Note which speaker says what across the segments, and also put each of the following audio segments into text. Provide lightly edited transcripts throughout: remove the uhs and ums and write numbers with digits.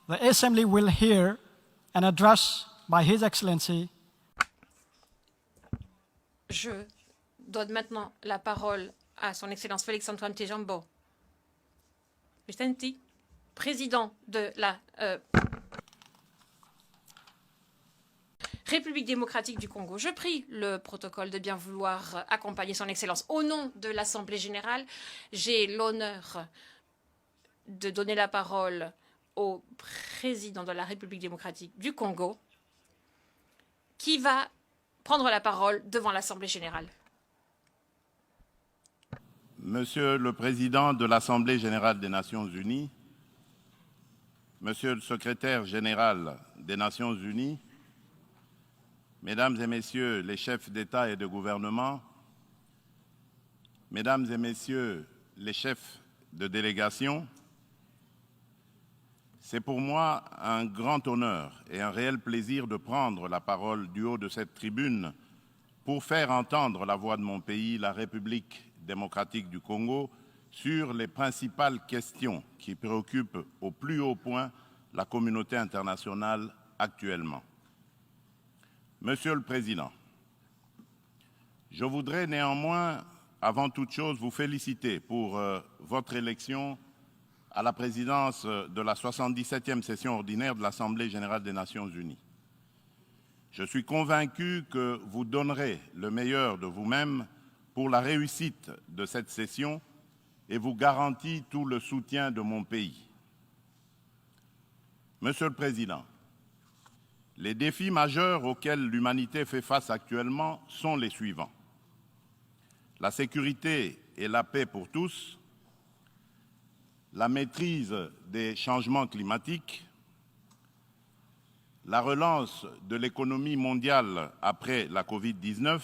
Speaker 1: The Assembly will hear an address by His Excellency,
Speaker 2: Je donne maintenant la parole à son Excellence Félix-Antoine Tshilombo Muthenty, président de la République démocratique du Congo. Je prie le protocole de bien vouloir accompagner son Excellence. Au nom de l'Assemblée générale, j'ai l'honneur de donner la parole au président de la République démocratique du Congo, qui va prendre la parole devant l'Assemblée générale.
Speaker 3: Monsieur le Président de l'Assemblée générale des Nations unies, Monsieur le Secrétaire général des Nations unies, Mesdames et Messieurs les chefs d'État et de gouvernement, Mesdames et Messieurs les chefs de délégation, c'est pour moi un grand honneur et un réel plaisir de prendre la parole du haut de cette tribune pour faire entendre la voix de mon pays, la République démocratique du Congo, sur les principales questions qui préoccupent au plus haut point la communauté internationale actuellement. Monsieur le Président, je voudrais néanmoins, avant toute chose, vous féliciter pour votre élection à la présidence de la 77e session ordinaire de l'Assemblée générale des Nations unies. Je suis convaincu que vous donnerez le meilleur de vous-même pour la réussite de cette session et vous garantis tout le soutien de mon pays. Monsieur le Président, les défis majeurs auxquels l'humanité fait face actuellement sont les suivants. La sécurité et la paix pour tous, la maîtrise des changements climatiques, la relance de l'économie mondiale après la Covid-19,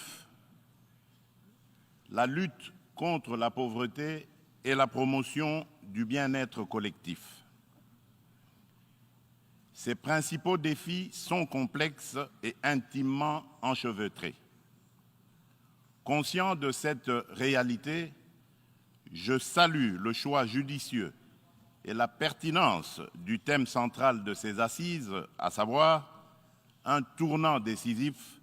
Speaker 3: la lutte contre la pauvreté et la promotion du bien-être collectif. Ces principaux défis sont complexes et intimement enchevêtrés. Conscient de cette réalité, je salue le choix judicieux et la pertinence du thème central de ces assises, à savoir un tournant décisif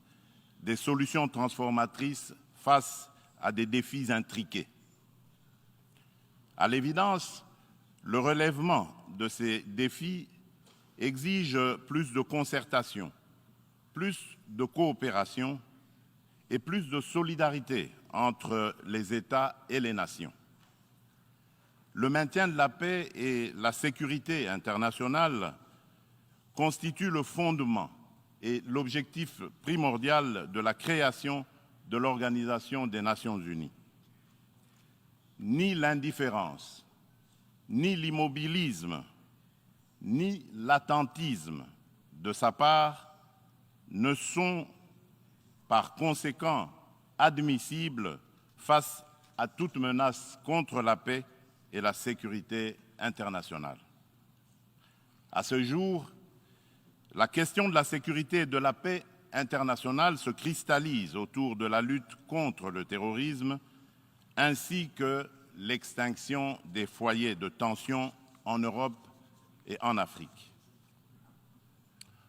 Speaker 3: des solutions transformatrices face à des défis intriqués. À l'évidence, le relèvement de ces défis exige plus de concertation, plus de coopération et plus de solidarité entre les États et les nations. Le maintien de la paix et la sécurité internationale constituent le fondement et l'objectif primordial de la création de l'Organisation des Nations unies. Ni l'indifférence, ni l'immobilisme, ni l'attentisme de sa part ne sont par conséquent admissibles face à toute menace contre la paix et la sécurité internationale. À ce jour, la question de la sécurité et de la paix internationale se cristallise autour de la lutte contre le terrorisme ainsi que l'extinction des foyers de tension en Europe et en Afrique.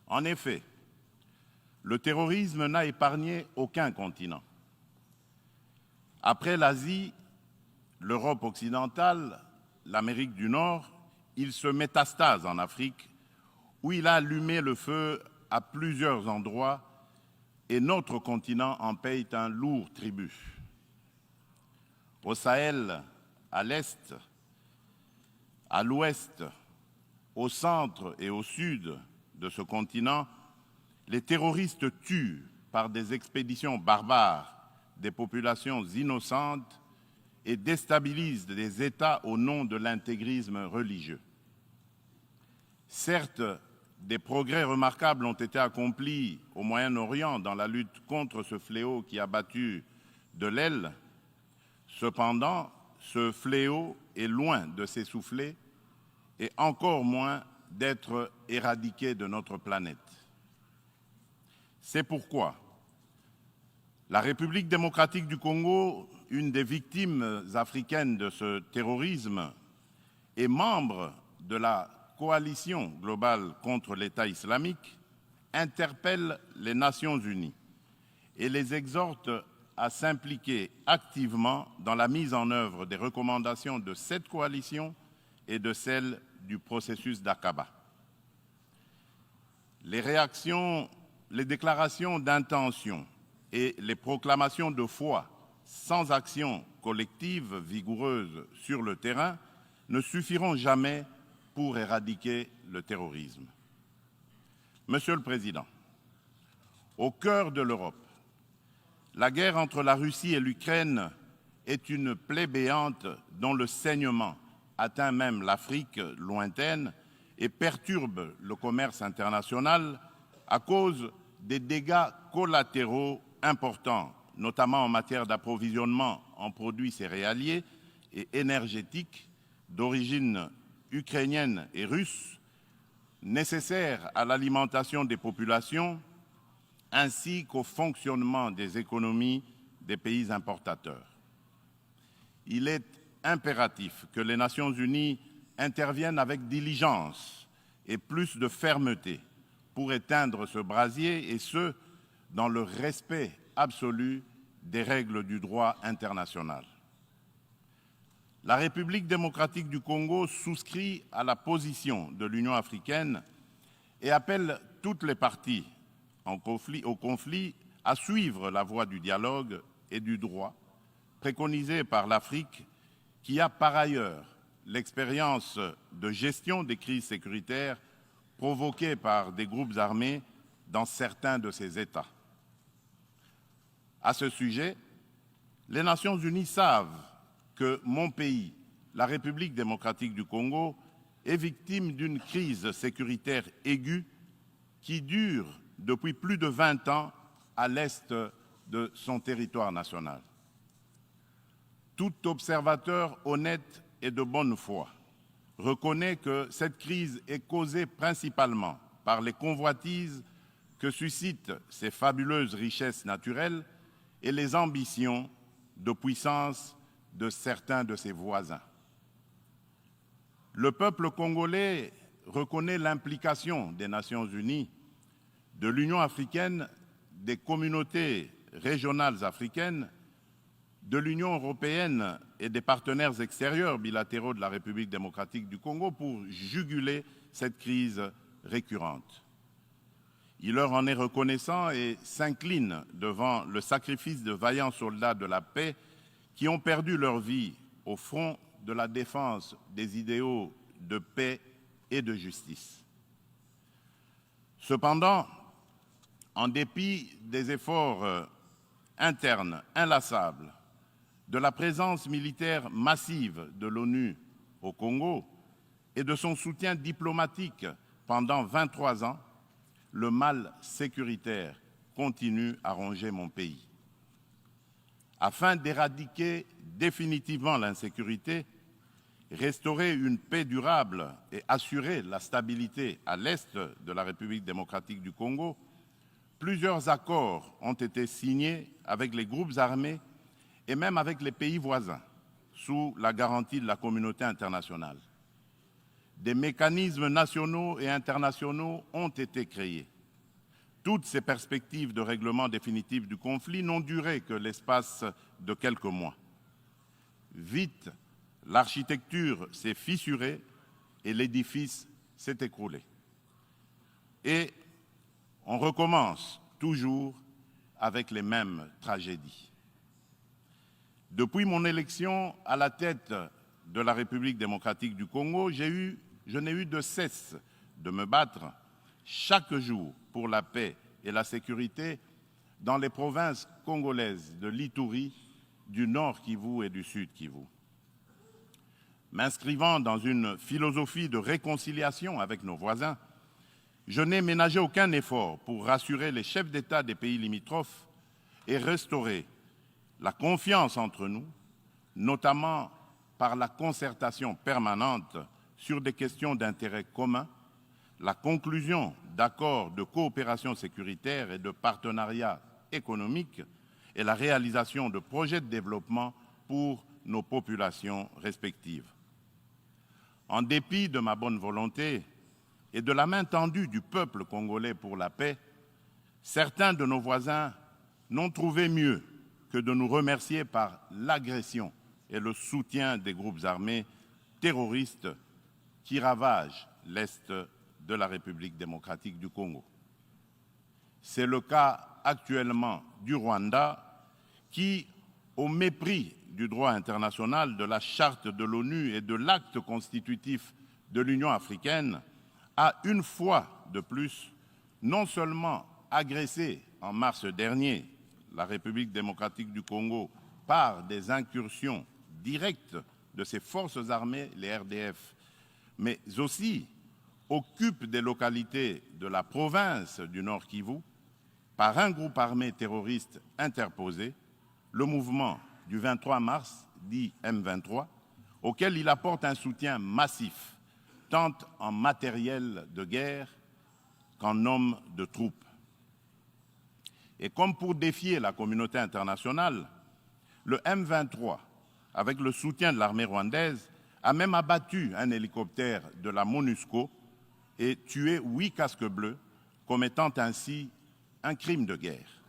Speaker 3: En effet, le terrorisme n'a épargné aucun continent. Après l'Asie, l'Europe occidentale, l'Amérique du Nord, il se métastase en Afrique, où il a allumé le feu à plusieurs endroits et notre continent en paye un lourd tribut. Au Sahel, à l'Est, à l'Ouest, au centre et au sud de ce continent, les terroristes tuent par des expéditions barbares des populations innocentes et déstabilisent des États au nom de l'intégrisme religieux. Certes, des progrès remarquables ont été accomplis au Moyen-Orient dans la lutte contre ce fléau qui a battu de l'aile. Cependant, ce fléau est loin de s'essouffler et encore moins d'être éradiqué de notre planète. C'est pourquoi la République démocratique du Congo, une des victimes africaines de ce terrorisme, est membre de la coalition globale contre l'État islamique interpelle les Nations unies et les exhorte à s'impliquer activement dans la mise en œuvre des recommandations de cette coalition et de celles du processus d'Aqaba. Les réactions, les déclarations d'intention et les proclamations de foi sans action collective vigoureuse sur le terrain ne suffiront jamais pour éradiquer le terrorisme. Monsieur le Président, au cœur de l'Europe, la guerre entre la Russie et l'Ukraine est une plaie béante dont le saignement atteint même l'Afrique lointaine et perturbe le commerce international à cause des dégâts collatéraux importants, notamment en matière d'approvisionnement en produits céréaliers et énergétiques d'origine ukrainienne et russe, nécessaires à l'alimentation des populations ainsi qu'au fonctionnement des économies des pays importateurs. Il est impératif que les Nations unies interviennent avec diligence et plus de fermeté pour éteindre ce brasier, et ce, dans le respect absolu des règles du droit international. La République démocratique du Congo souscrit à la position de l'Union africaine et appelle toutes les parties au conflit à suivre la voie du dialogue et du droit préconisée par l'Afrique, qui a par ailleurs l'expérience de gestion des crises sécuritaires provoquées par des groupes armés dans certains de ses États. À ce sujet, les Nations unies savent que mon pays, la République démocratique du Congo, est victime d'une crise sécuritaire aiguë qui dure depuis plus de 20 ans à l'est de son territoire national. Tout observateur honnête et de bonne foi reconnaît que cette crise est causée principalement par les convoitises que suscitent ces fabuleuses richesses naturelles et les ambitions de puissance de certains de ses voisins. Le peuple congolais reconnaît l'implication des Nations unies, de l'Union africaine, des communautés régionales africaines, de l'Union européenne et des partenaires extérieurs bilatéraux de la République démocratique du Congo pour juguler cette crise récurrente. Il leur en est reconnaissant et s'incline devant le sacrifice de vaillants soldats de la paix qui ont perdu leur vie au front de la défense des idéaux de paix et de justice. Cependant, en dépit des efforts internes inlassables, de la présence militaire massive de l'ONU au Congo et de son soutien diplomatique pendant 23 ans, le mal sécuritaire continue à ronger mon pays. Afin d'éradiquer définitivement l'insécurité, restaurer une paix durable et assurer la stabilité à l'est de la République démocratique du Congo, plusieurs accords ont été signés avec les groupes armés et même avec les pays voisins, sous la garantie de la communauté internationale. Des mécanismes nationaux et internationaux ont été créés. Toutes ces perspectives de règlement définitif du conflit n'ont duré que l'espace de quelques mois. Vite, l'architecture s'est fissurée et l'édifice s'est écroulé. Et on recommence toujours avec les mêmes tragédies. Depuis mon élection à la tête de la République démocratique du Congo, je n'ai eu de cesse de me battre chaque jour pour la paix et la sécurité dans les provinces congolaises de l'Ituri, du Nord Kivu et du Sud Kivu. M'inscrivant dans une philosophie de réconciliation avec nos voisins, je n'ai ménagé aucun effort pour rassurer les chefs d'État des pays limitrophes et restaurer la confiance entre nous, notamment par la concertation permanente sur des questions d'intérêt commun, la conclusion d'accords de coopération sécuritaire et de partenariat économique et la réalisation de projets de développement pour nos populations respectives. En dépit de ma bonne volonté et de la main tendue du peuple congolais pour la paix, certains de nos voisins n'ont trouvé mieux que de nous remercier par l'agression et le soutien des groupes armés terroristes qui ravagent l'Est de la République démocratique du Congo. C'est le cas actuellement du Rwanda qui, au mépris du droit international, de la charte de l'ONU et de l'acte constitutif de l'Union africaine, a une fois de plus non seulement agressé en mars dernier la République démocratique du Congo par des incursions directes de ses forces armées, les RDF, mais aussi occupe des localités de la province du Nord Kivu par un groupe armé terroriste interposé, le mouvement du 23 mars, dit M23, auquel il apporte un soutien massif, tant en matériel de guerre qu'en hommes de troupes. Et comme pour défier la communauté internationale, le M23, avec le soutien de l'armée rwandaise, a même abattu un hélicoptère de la MONUSCO et tué 8 casques bleus, commettant ainsi un crime de guerre.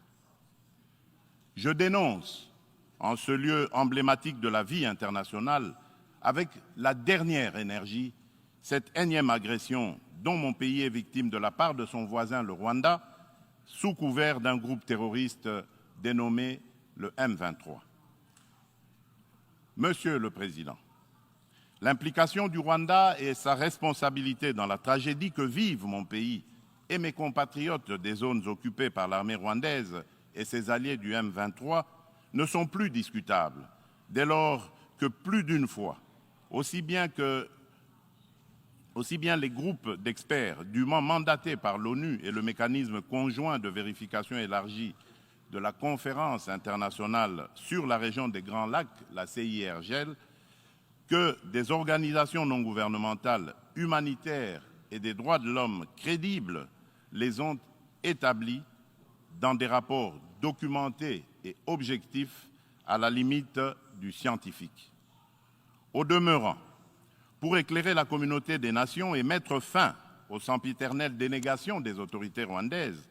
Speaker 3: Je dénonce, en ce lieu emblématique de la vie internationale, avec la dernière énergie, cette énième agression dont mon pays est victime de la part de son voisin le Rwanda, sous couvert d'un groupe terroriste dénommé le M23. Monsieur le Président, l'implication du Rwanda et sa responsabilité dans la tragédie que vivent mon pays et mes compatriotes des zones occupées par l'armée rwandaise et ses alliés du M23 ne sont plus discutables, dès lors que plus d'une fois, aussi bien les groupes d'experts dûment mandatés par l'ONU et le mécanisme conjoint de vérification élargie de la conférence internationale sur la région des Grands Lacs, la CIRGL, que des organisations non gouvernementales, humanitaires et des droits de l'homme crédibles les ont établis dans des rapports documentés et objectifs à la limite du scientifique. Au demeurant, pour éclairer la communauté des nations et mettre fin aux sempiternelles dénégations des autorités rwandaises,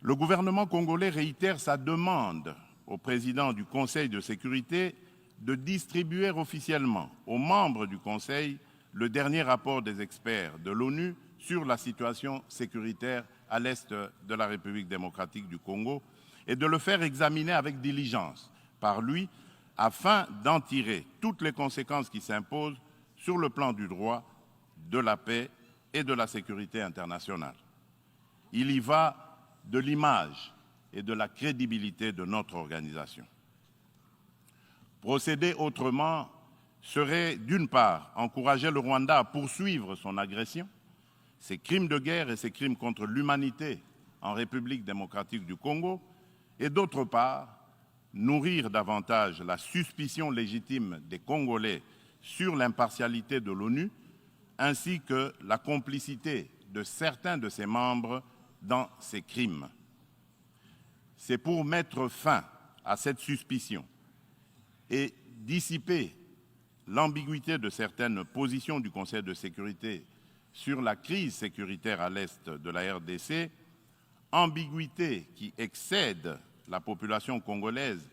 Speaker 3: le gouvernement congolais réitère sa demande au président du Conseil de sécurité de distribuer officiellement aux membres du Conseil le dernier rapport des experts de l'ONU sur la situation sécuritaire à l'est de la République démocratique du Congo et de le faire examiner avec diligence par lui afin d'en tirer toutes les conséquences qui s'imposent sur le plan du droit, de la paix et de la sécurité internationale. Il y va de l'image et de la crédibilité de notre organisation. Procéder autrement serait, d'une part, encourager le Rwanda à poursuivre son agression, ses crimes de guerre et ses crimes contre l'humanité en République démocratique du Congo, et d'autre part, nourrir davantage la suspicion légitime des Congolais sur l'impartialité de l'ONU, ainsi que la complicité de certains de ses membres dans ces crimes. C'est pour mettre fin à cette suspicion et dissiper l'ambiguïté de certaines positions du Conseil de sécurité sur la crise sécuritaire à l'est de la RDC, ambiguïté qui excède la population congolaise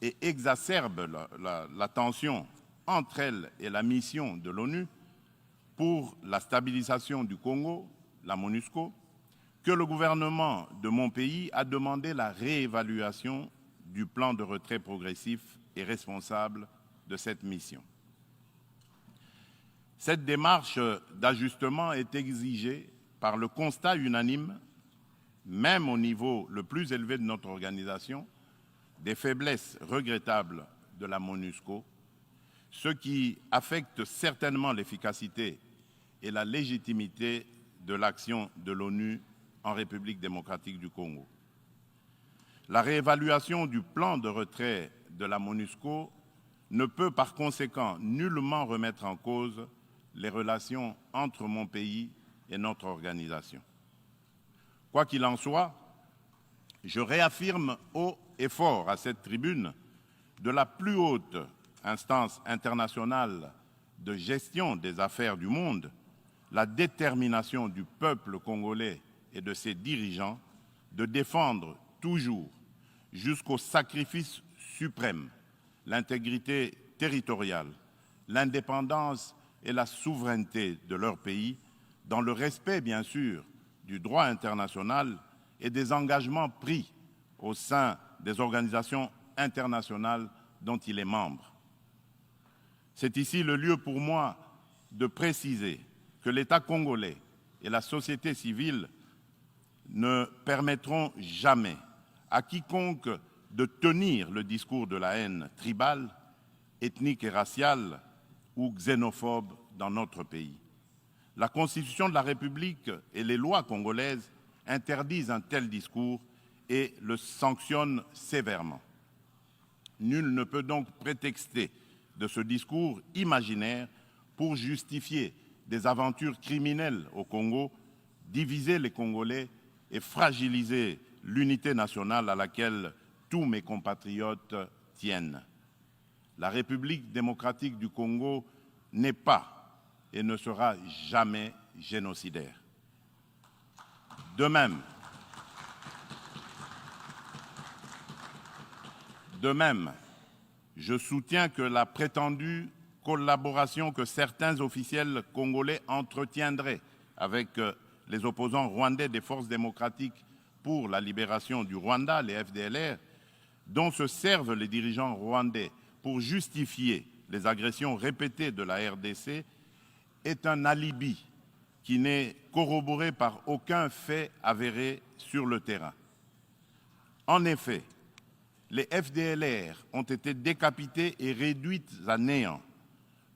Speaker 3: et exacerbe la tension entre elle et la mission de l'ONU pour la stabilisation du Congo, la MONUSCO, que le gouvernement de mon pays a demandé la réévaluation du plan de retrait progressif et responsable de cette mission. Cette démarche d'ajustement est exigée par le constat unanime, même au niveau le plus élevé de notre organisation, des faiblesses regrettables de la MONUSCO, ce qui affecte certainement l'efficacité et la légitimité de l'action de l'ONU en République démocratique du Congo. La réévaluation du plan de retrait de la MONUSCO ne peut par conséquent nullement remettre en cause les relations entre mon pays et notre organisation. Quoi qu'il en soit, je réaffirme haut et fort à cette tribune de la plus haute instance internationale de gestion des affaires du monde, la détermination du peuple congolais et de ses dirigeants de défendre toujours, jusqu'au sacrifice suprême, l'intégrité territoriale, l'indépendance et la souveraineté de leur pays, dans le respect, bien sûr, du droit international et des engagements pris au sein des organisations internationales dont il est membre. C'est ici le lieu pour moi de préciser que l'État congolais et la société civile ne permettront jamais à quiconque de tenir le discours de la haine tribale, ethnique et raciale ou xénophobe dans notre pays. La Constitution de la République et les lois congolaises interdisent un tel discours et le sanctionnent sévèrement. Nul ne peut donc prétexter de ce discours imaginaire pour justifier des aventures criminelles au Congo, diviser les Congolais et fragiliser l'unité nationale à laquelle tous mes compatriotes tiennent. La République démocratique du Congo n'est pas et ne sera jamais génocidaire. De même, je soutiens que la prétendue collaboration que certains officiels congolais entretiendraient avec les opposants rwandais des forces démocratiques pour la libération du Rwanda, les FDLR, dont se servent les dirigeants rwandais pour justifier les agressions répétées de la RDC, est un alibi qui n'est corroboré par aucun fait avéré sur le terrain. En effet, les FDLR ont été décapités et réduites à néant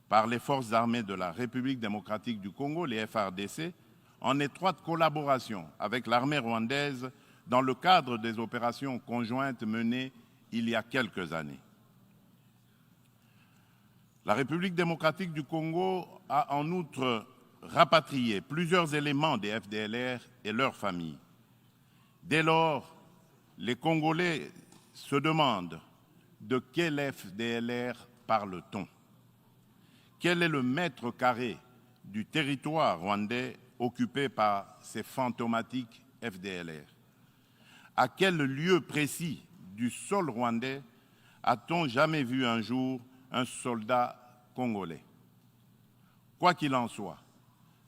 Speaker 3: par les forces armées de la République démocratique du Congo, les FARDC, en étroite collaboration avec l'armée rwandaise dans le cadre des opérations conjointes menées il y a quelques années. La République démocratique du Congo a en outre rapatrié plusieurs éléments des FDLR et leurs familles. Dès lors, les Congolais se demandent de quel FDLR parle-t-on? Quel est le mètre carré du territoire rwandais occupé par ces fantomatiques FDLR? À quel lieu précis du sol rwandais a-t-on jamais vu un jour un soldat congolais? Quoi qu'il en soit,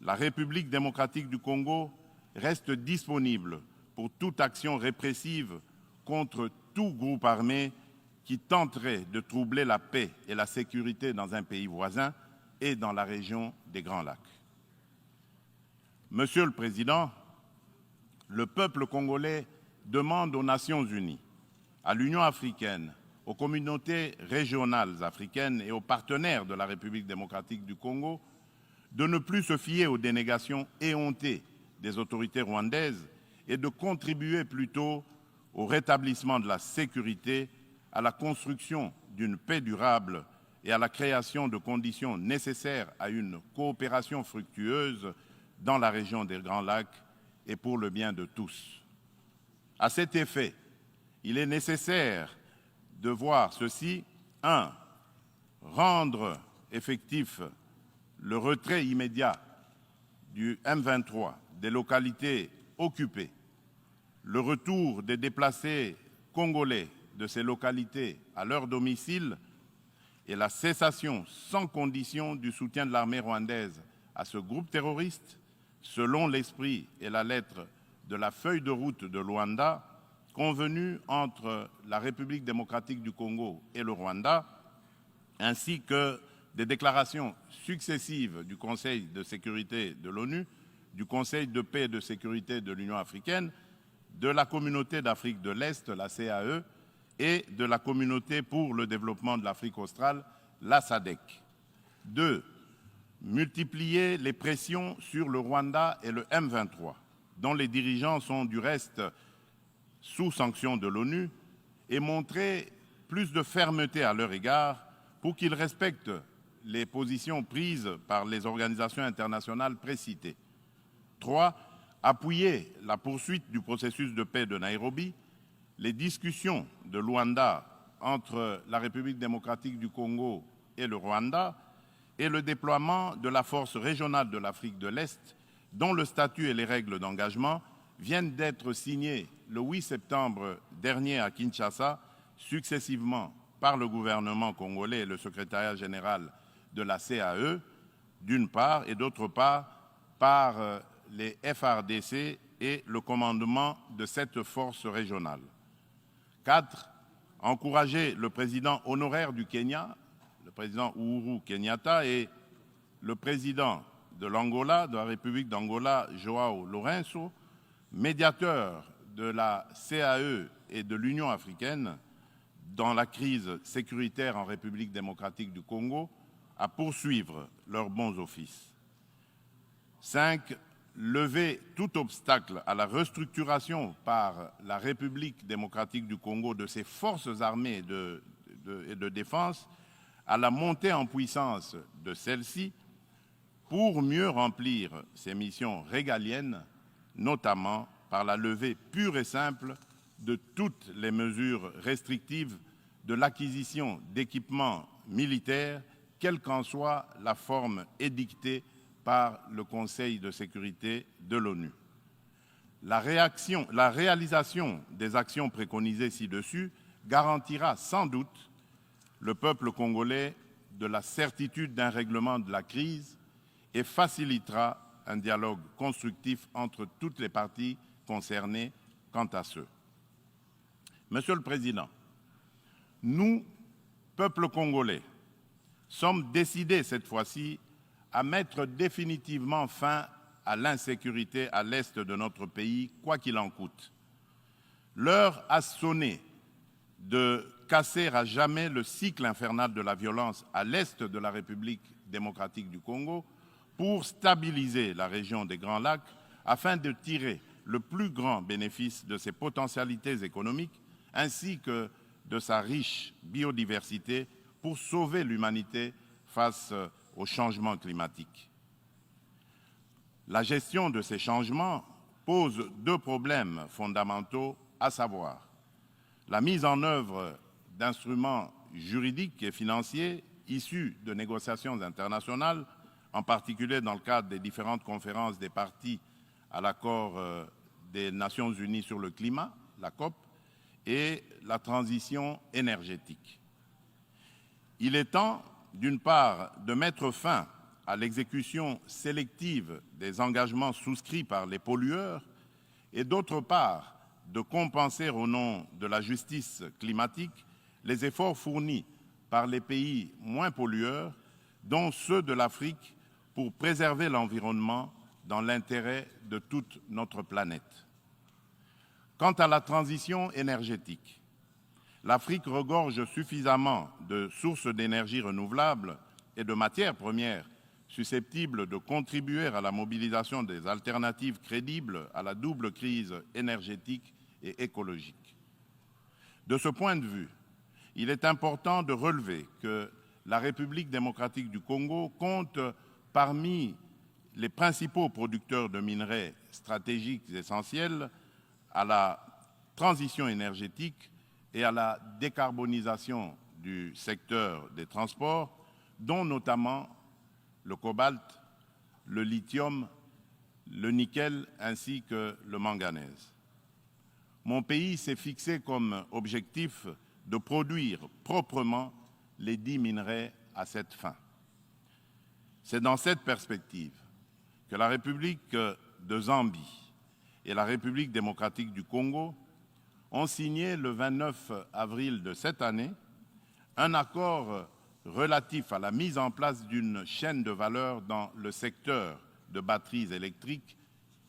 Speaker 3: la République démocratique du Congo reste disponible pour toute action répressive contre tout groupe armé qui tenterait de troubler la paix et la sécurité dans un pays voisin et dans la région des Grands Lacs. Monsieur le Président, le peuple congolais demande aux Nations unies, à l'Union africaine, aux communautés régionales africaines et aux partenaires de la République démocratique du Congo de ne plus se fier aux dénégations éhontées des autorités rwandaises et de contribuer plutôt au rétablissement de la sécurité, à la construction d'une paix durable et à la création de conditions nécessaires à une coopération fructueuse dans la région des Grands Lacs et pour le bien de tous. À cet effet, il est nécessaire de voir ceci. 1. Rendre effectif le retrait immédiat du M23 des localités occupées, le retour des déplacés congolais de ces localités à leur domicile et la cessation sans condition du soutien de l'armée rwandaise à ce groupe terroriste, selon l'esprit et la lettre de la feuille de route de Luanda, convenue entre la République démocratique du Congo et le Rwanda, ainsi que des déclarations successives du Conseil de sécurité de l'ONU, du Conseil de paix et de sécurité de l'Union africaine, de la Communauté d'Afrique de l'Est, la CAE, et de la Communauté pour le développement de l'Afrique australe, la SADC. 2. Multiplier les pressions sur le Rwanda et le M23, dont les dirigeants sont du reste sous sanction de l'ONU, et montrer plus de fermeté à leur égard pour qu'ils respectent les positions prises par les organisations internationales précitées. 3. Appuyer la poursuite du processus de paix de Nairobi, les discussions de Luanda entre la République démocratique du Congo et le Rwanda, et le déploiement de la force régionale de l'Afrique de l'Est, dont le statut et les règles d'engagement viennent d'être signés le 8 septembre dernier à Kinshasa, successivement par le gouvernement congolais et le secrétariat général de la CAE, d'une part, et d'autre part, par les FARDC et le commandement de cette force régionale. 4. Encourager le président honoraire du Kenya, le président Uhuru Kenyatta, et le président de l'Angola, de la République d'Angola, João Lourenço, médiateur de la CAE et de l'Union africaine dans la crise sécuritaire en République démocratique du Congo, à poursuivre leurs bons offices. 5. Lever tout obstacle à la restructuration par la République démocratique du Congo de ses forces armées et de défense, à la montée en puissance de celles-ci pour mieux remplir ses missions régaliennes, notamment par la levée pure et simple de toutes les mesures restrictives de l'acquisition d'équipements militaires, quelle qu'en soit la forme édictée par le Conseil de sécurité de l'ONU. La réalisation des actions préconisées ci-dessus garantira sans doute le peuple congolais de la certitude d'un règlement de la crise et facilitera un dialogue constructif entre toutes les parties concernées quant à ce. Monsieur le Président, nous, peuple congolais, sommes décidés cette fois-ci à mettre définitivement fin à l'insécurité à l'est de notre pays, quoi qu'il en coûte. L'heure a sonné de casser à jamais le cycle infernal de la violence à l'est de la République démocratique du Congo pour stabiliser la région des Grands Lacs afin de tirer le plus grand bénéfice de ses potentialités économiques ainsi que de sa riche biodiversité pour sauver l'humanité face au changement climatique. La gestion de ces changements pose deux problèmes fondamentaux, à savoir la mise en œuvre d'instruments juridiques et financiers issus de négociations internationales, en particulier dans le cadre des différentes conférences des parties à l'accord des Nations Unies sur le climat, la COP, et la transition énergétique. Il est temps, d'une part, de mettre fin à l'exécution sélective des engagements souscrits par les pollueurs et d'autre part, de compenser au nom de la justice climatique les efforts fournis par les pays moins pollueurs, dont ceux de l'Afrique, pour préserver l'environnement dans l'intérêt de toute notre planète. Quant à la transition énergétique, l'Afrique regorge suffisamment de sources d'énergie renouvelables et de matières premières susceptibles de contribuer à la mobilisation des alternatives crédibles à la double crise énergétique et écologique. De ce point de vue, il est important de relever que la République démocratique du Congo compte parmi les principaux producteurs de minerais stratégiques essentiels à la transition énergétique et à la décarbonisation du secteur des transports, dont notamment le cobalt, le lithium, le nickel ainsi que le manganèse. Mon pays s'est fixé comme objectif de produire proprement les 10 minerais à cette fin. C'est dans cette perspective que la République de Zambie et la République démocratique du Congo ont signé le 29 avril de cette année un accord relatif à la mise en place d'une chaîne de valeur dans le secteur de batteries électriques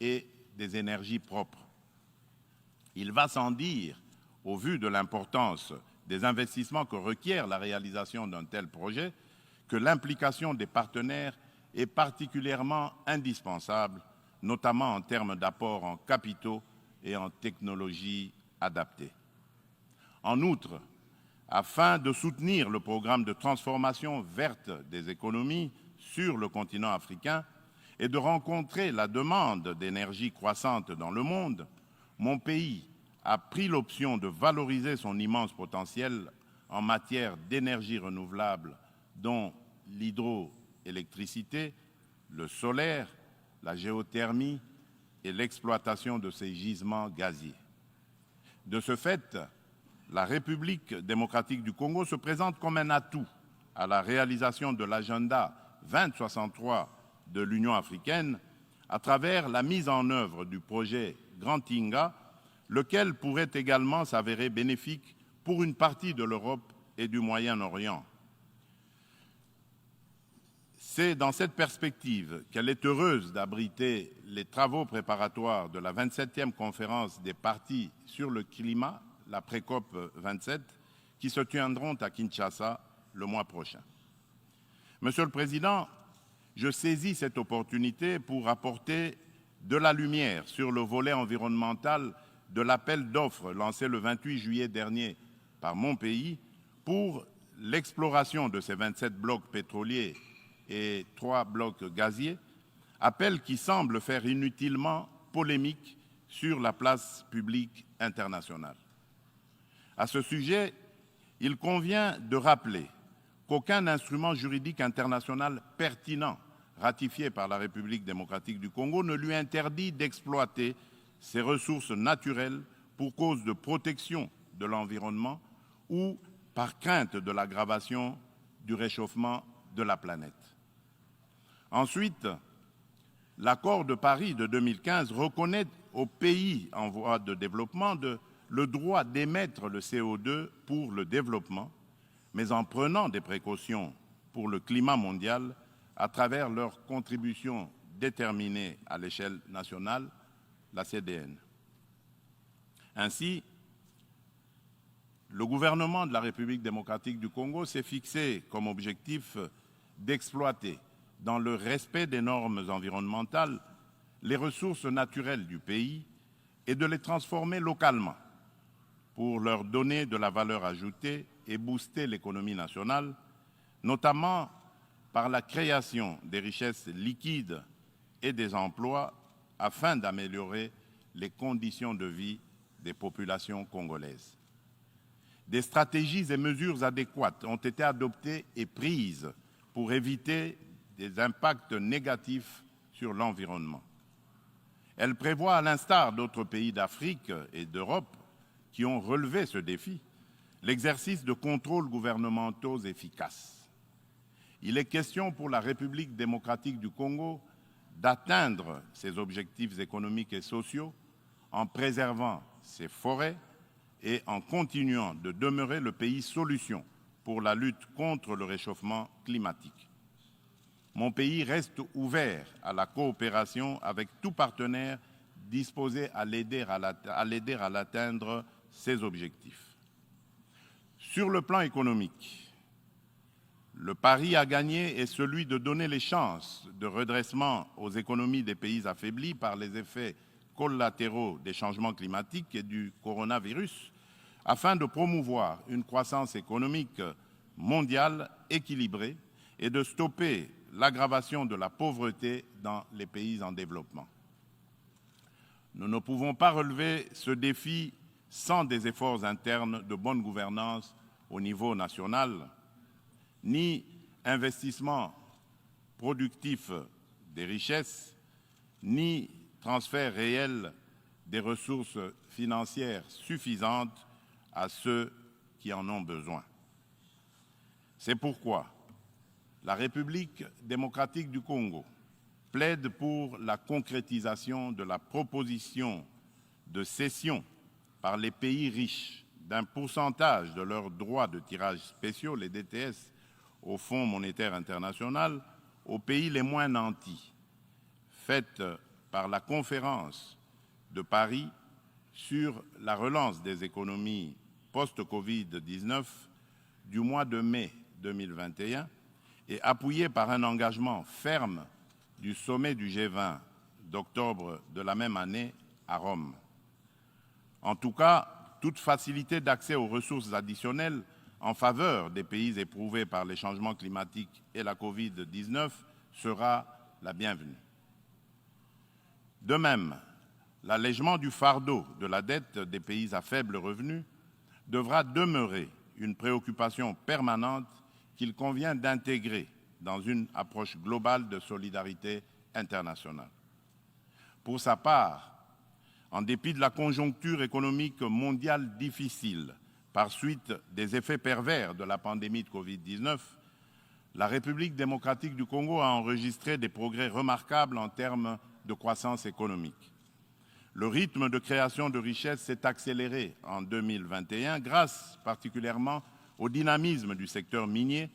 Speaker 3: et des énergies propres. Il va sans dire, au vu de l'importance des investissements que requiert la réalisation d'un tel projet, que l'implication des partenaires est particulièrement indispensable, notamment en termes d'apport en capitaux et en technologies adaptées. En outre, afin de soutenir le programme de transformation verte des économies sur le continent africain et de rencontrer la demande d'énergie croissante dans le monde, mon pays a pris l'option de valoriser son immense potentiel en matière d'énergie renouvelable, dont l'hydrogène l'hydroélectricité, le solaire, la géothermie et l'exploitation de ces gisements gaziers. De ce fait, la République démocratique du Congo se présente comme un atout à la réalisation de l'agenda 2063 de l'Union africaine à travers la mise en œuvre du projet Grand Inga, lequel pourrait également s'avérer bénéfique pour une partie de l'Europe et du Moyen-Orient. C'est dans cette perspective qu'elle est heureuse d'abriter les travaux préparatoires de la 27e conférence des parties sur le climat, la pré-COP 27, qui se tiendront à Kinshasa le mois prochain. Monsieur le Président, je saisis cette opportunité pour apporter de la lumière sur le volet environnemental de l'appel d'offres lancé le 28 juillet dernier par mon pays pour l'exploration de ces 27 blocs pétroliers et 3 blocs gaziers, appel qui semble faire inutilement polémique sur la place publique internationale. À ce sujet, il convient de rappeler qu'aucun instrument juridique international pertinent ratifié par la République démocratique du Congo ne lui interdit d'exploiter ses ressources naturelles pour cause de protection de l'environnement ou par crainte de l'aggravation du réchauffement de la planète. Ensuite, l'accord de Paris de 2015 reconnaît aux pays en voie de développement le droit d'émettre le CO2 pour le développement, mais en prenant des précautions pour le climat mondial à travers leur contribution déterminée à l'échelle nationale, la CDN. Ainsi, le gouvernement de la République démocratique du Congo s'est fixé comme objectif d'exploiter, dans le respect des normes environnementales, les ressources naturelles du pays et de les transformer localement pour leur donner de la valeur ajoutée et booster l'économie nationale, notamment par la création des richesses liquides et des emplois afin d'améliorer les conditions de vie des populations congolaises. Des stratégies et mesures adéquates ont été adoptées et prises pour éviter des impacts négatifs sur l'environnement. Elle prévoit, à l'instar d'autres pays d'Afrique et d'Europe qui ont relevé ce défi, l'exercice de contrôles gouvernementaux efficaces. Il est question pour la République démocratique du Congo d'atteindre ses objectifs économiques et sociaux en préservant ses forêts et en continuant de demeurer le pays solution pour la lutte contre le réchauffement climatique. Mon pays reste ouvert à la coopération avec tout partenaire disposé à l'aider à l'atteindre ses objectifs. Sur le plan économique, le pari à gagner est celui de donner les chances de redressement aux économies des pays affaiblis par les effets collatéraux des changements climatiques et du coronavirus, afin de promouvoir une croissance économique mondiale équilibrée et de stopper l'aggravation de la pauvreté dans les pays en développement. Nous ne pouvons pas relever ce défi sans des efforts internes de bonne gouvernance au niveau national, ni investissement productif des richesses, ni transfert réel des ressources financières suffisantes à ceux qui en ont besoin. C'est pourquoi la République démocratique du Congo plaide pour la concrétisation de la proposition de cession par les pays riches d'un pourcentage de leurs droits de tirage spéciaux, les DTS, au Fonds monétaire international, aux pays les moins nantis, faite par la conférence de Paris sur la relance des économies post-Covid-19 du mois de mai 2021 et appuyée par un engagement ferme du sommet du G20 d'octobre de la même année à Rome. En tout cas, toute facilité d'accès aux ressources additionnelles en faveur des pays éprouvés par les changements climatiques et la Covid-19 sera la bienvenue. De même, l'allègement du fardeau de la dette des pays à faible revenu devra demeurer une préoccupation permanente qu'il convient d'intégrer dans une approche globale de solidarité internationale. Pour sa part, en dépit de la conjoncture économique mondiale difficile, par suite des effets pervers de la pandémie de Covid-19, la République démocratique du Congo a enregistré des progrès remarquables en termes de croissance économique. Le rythme de création de richesses s'est accéléré en 2021 grâce particulièrement au dynamisme du secteur minier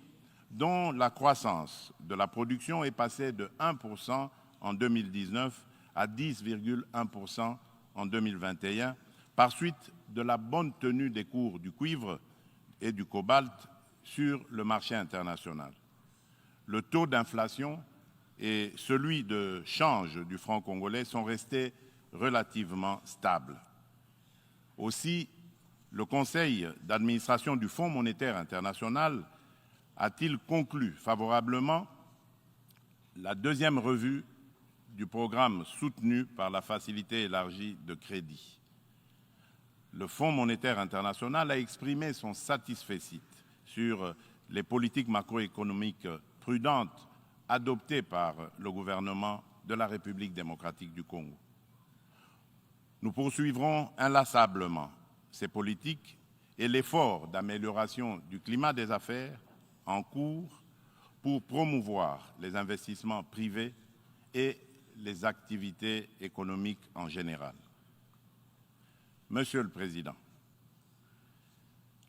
Speaker 3: dont la croissance de la production est passée de 1% en 2019 à 10,1% en 2021 par suite de la bonne tenue des cours du cuivre et du cobalt sur le marché international. Le taux d'inflation et celui de change du franc congolais sont restés relativement stables. Aussi, le Conseil d'administration du Fonds monétaire international a-t-il conclu favorablement la deuxième revue du programme soutenu par la Facilité élargie de crédit. Le Fonds monétaire international a exprimé son satisfecit sur les politiques macroéconomiques prudentes adoptées par le gouvernement de la République démocratique du Congo. Nous poursuivrons inlassablement ces politiques et l'effort d'amélioration du climat des affaires en cours pour promouvoir les investissements privés et les activités économiques en général. Monsieur le Président,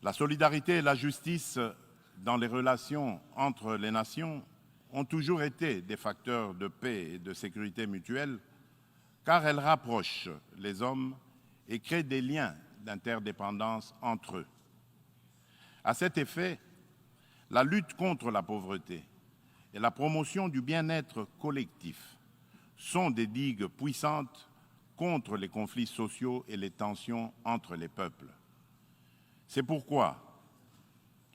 Speaker 3: la solidarité et la justice dans les relations entre les nations ont toujours été des facteurs de paix et de sécurité mutuelle car elles rapprochent les hommes et créent des liens d'interdépendance entre eux. À cet effet, la lutte contre la pauvreté et la promotion du bien-être collectif sont des digues puissantes contre les conflits sociaux et les tensions entre les peuples. C'est pourquoi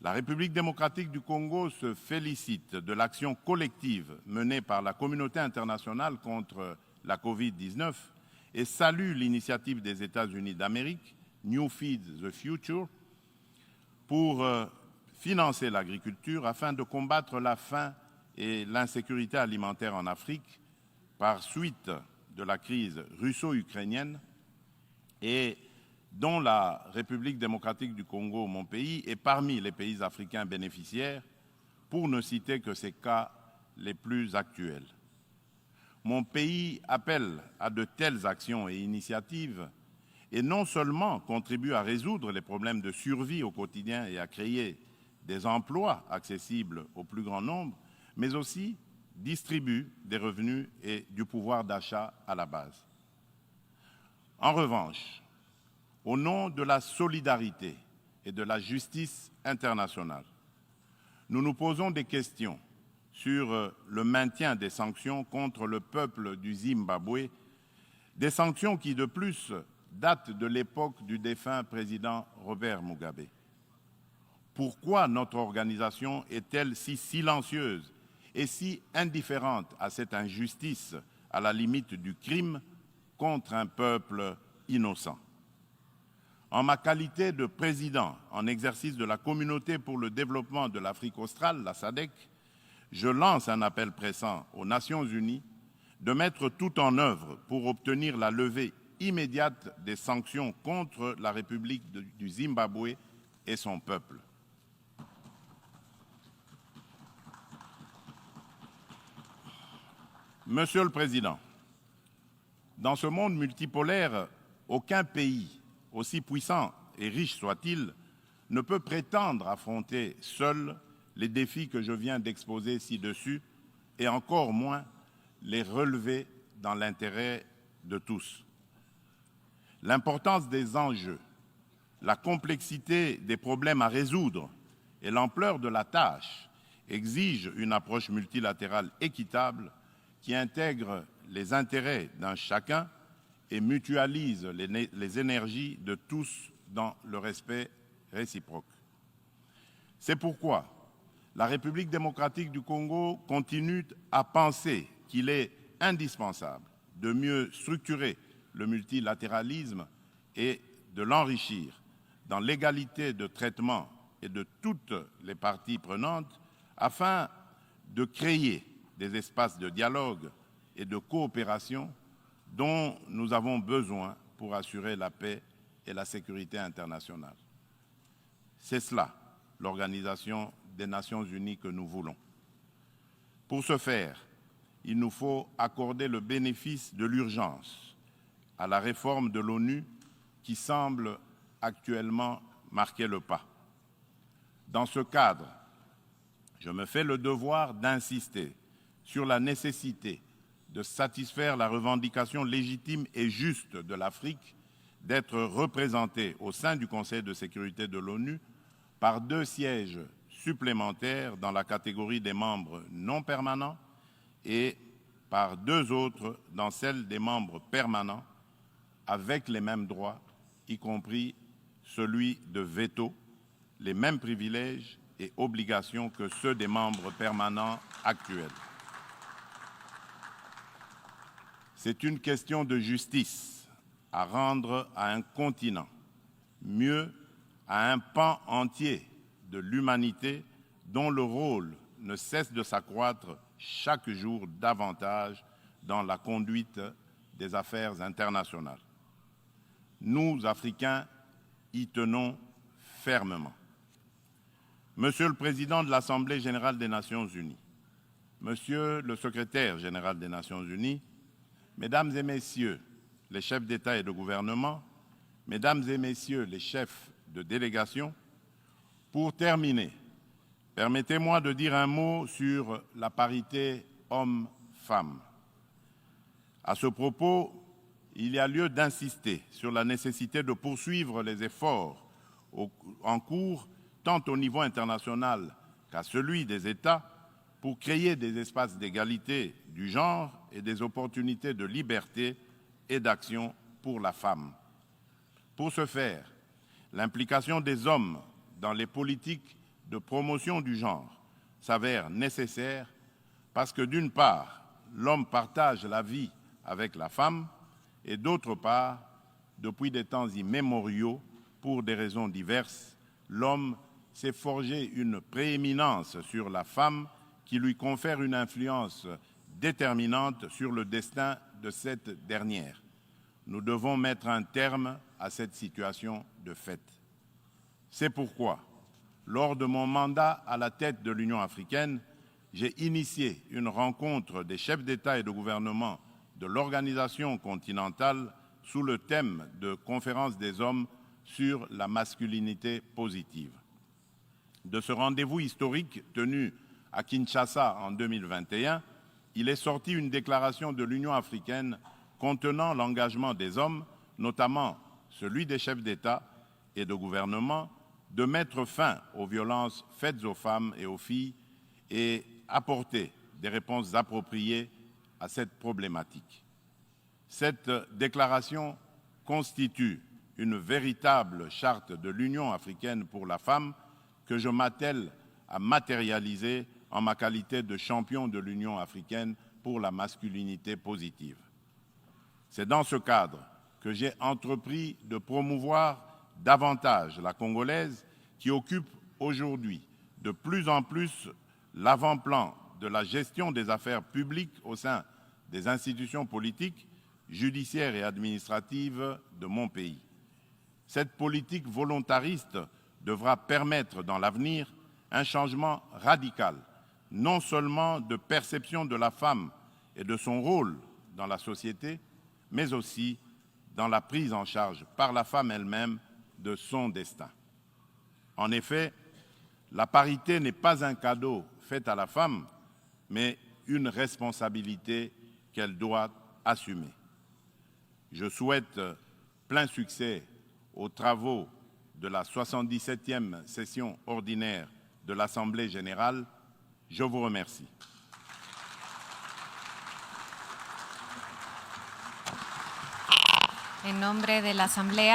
Speaker 3: la République démocratique du Congo se félicite de l'action collective menée par la communauté internationale contre la Covid-19 et salue l'initiative des États-Unis d'Amérique, New Feed the Future, pour financer l'agriculture afin de combattre la faim et l'insécurité alimentaire en Afrique par suite de la crise russo-ukrainienne et dont la République démocratique du Congo, mon pays, est parmi les pays africains bénéficiaires, pour ne citer que ces cas les plus actuels. Mon pays appelle à de telles actions et initiatives et non seulement contribue à résoudre les problèmes de survie au quotidien et à créer des emplois accessibles au plus grand nombre, mais aussi distribue des revenus et du pouvoir d'achat à la base. En revanche, au nom de la solidarité et de la justice internationale, nous nous posons des questions sur le maintien des sanctions contre le peuple du Zimbabwe, des sanctions qui, de plus, datent de l'époque du défunt président Robert Mugabe. Pourquoi notre organisation est-elle si silencieuse et si indifférente à cette injustice, à la limite du crime, contre un peuple innocent? En ma qualité de président en exercice de la Communauté pour le développement de l'Afrique australe, la SADC, je lance un appel pressant aux Nations unies de mettre tout en œuvre pour obtenir la levée immédiate des sanctions contre la République du Zimbabwe et son peuple. Monsieur le Président, dans ce monde multipolaire, aucun pays, aussi puissant et riche soit-il, ne peut prétendre affronter seul les défis que je viens d'exposer ci-dessus, et encore moins les relever dans l'intérêt de tous. L'importance des enjeux, la complexité des problèmes à résoudre et l'ampleur de la tâche exigent une approche multilatérale équitable qui intègre les intérêts d'un chacun et mutualise les énergies de tous dans le respect réciproque. C'est pourquoi la République démocratique du Congo continue à penser qu'il est indispensable de mieux structurer le multilatéralisme et de l'enrichir dans l'égalité de traitement et de toutes les parties prenantes afin de créer des espaces de dialogue et de coopération dont nous avons besoin pour assurer la paix et la sécurité internationale. C'est cela, l'Organisation des Nations Unies que nous voulons. Pour ce faire, il nous faut accorder le bénéfice de l'urgence à la réforme de l'ONU qui semble actuellement marquer le pas. Dans ce cadre, je me fais le devoir d'insister sur la nécessité de satisfaire la revendication légitime et juste de l'Afrique d'être représentée au sein du Conseil de sécurité de l'ONU par 2 sièges supplémentaires dans la catégorie des membres non permanents et par 2 autres dans celle des membres permanents avec les mêmes droits, y compris celui de veto, les mêmes privilèges et obligations que ceux des membres permanents actuels. C'est une question de justice à rendre à un continent, mieux à un pan entier de l'humanité dont le rôle ne cesse de s'accroître chaque jour davantage dans la conduite des affaires internationales. Nous, Africains, y tenons fermement. Monsieur le Président de l'Assemblée générale des Nations unies, Monsieur le Secrétaire général des Nations unies, Mesdames et Messieurs les chefs d'État et de gouvernement, Mesdames et Messieurs les chefs de délégation, pour terminer, permettez-moi de dire un mot sur la parité hommes-femmes. À ce propos, il y a lieu d'insister sur la nécessité de poursuivre les efforts en cours, tant au niveau international qu'à celui des États, pour créer des espaces d'égalité du genre et des opportunités de liberté et d'action pour la femme. Pour ce faire, l'implication des hommes dans les politiques de promotion du genre s'avère nécessaire parce que, d'une part, l'homme partage la vie avec la femme et, d'autre part, depuis des temps immémoriaux, pour des raisons diverses, l'homme s'est forgé une prééminence sur la femme qui lui confère une influence déterminante sur le destin de cette dernière. Nous devons mettre un terme à cette situation de fait. C'est pourquoi, lors de mon mandat à la tête de l'Union africaine, j'ai initié une rencontre des chefs d'État et de gouvernement de l'organisation continentale sous le thème de Conférence des hommes sur la masculinité positive. De ce rendez-vous historique tenu à Kinshasa en 2021, il est sorti une déclaration de l'Union africaine contenant l'engagement des hommes, notamment celui des chefs d'État et de gouvernement, de mettre fin aux violences faites aux femmes et aux filles et apporter des réponses appropriées à cette problématique. Cette déclaration constitue une véritable charte de l'Union africaine pour la femme que je m'attelle à matérialiser en ma qualité de champion de l'Union africaine pour la masculinité positive. C'est dans ce cadre que j'ai entrepris de promouvoir davantage la Congolaise qui occupe aujourd'hui de plus en plus l'avant-plan de la gestion des affaires publiques au sein des institutions politiques, judiciaires et administratives de mon pays. Cette politique volontariste devra permettre dans l'avenir un changement radical, non seulement de perception de la femme et de son rôle dans la société, mais aussi dans la prise en charge par la femme elle-même de son destin. En effet, la parité n'est pas un cadeau fait à la femme, mais une responsabilité qu'elle doit assumer. Je souhaite plein succès aux travaux de la 77e session ordinaire de l'Assemblée générale. Je vous remercie.
Speaker 4: En nombre de l'Assemblée,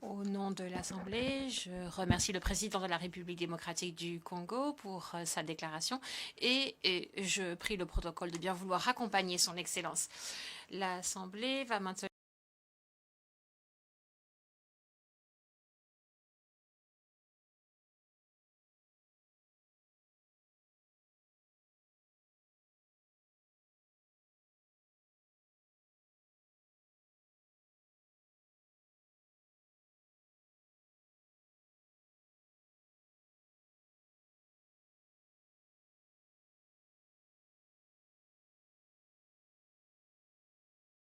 Speaker 2: Au nom de l'Assemblée, je remercie le président de la République démocratique du Congo pour sa déclaration et je prie le protocole de bien vouloir accompagner son Excellence. L'Assemblée va maintenant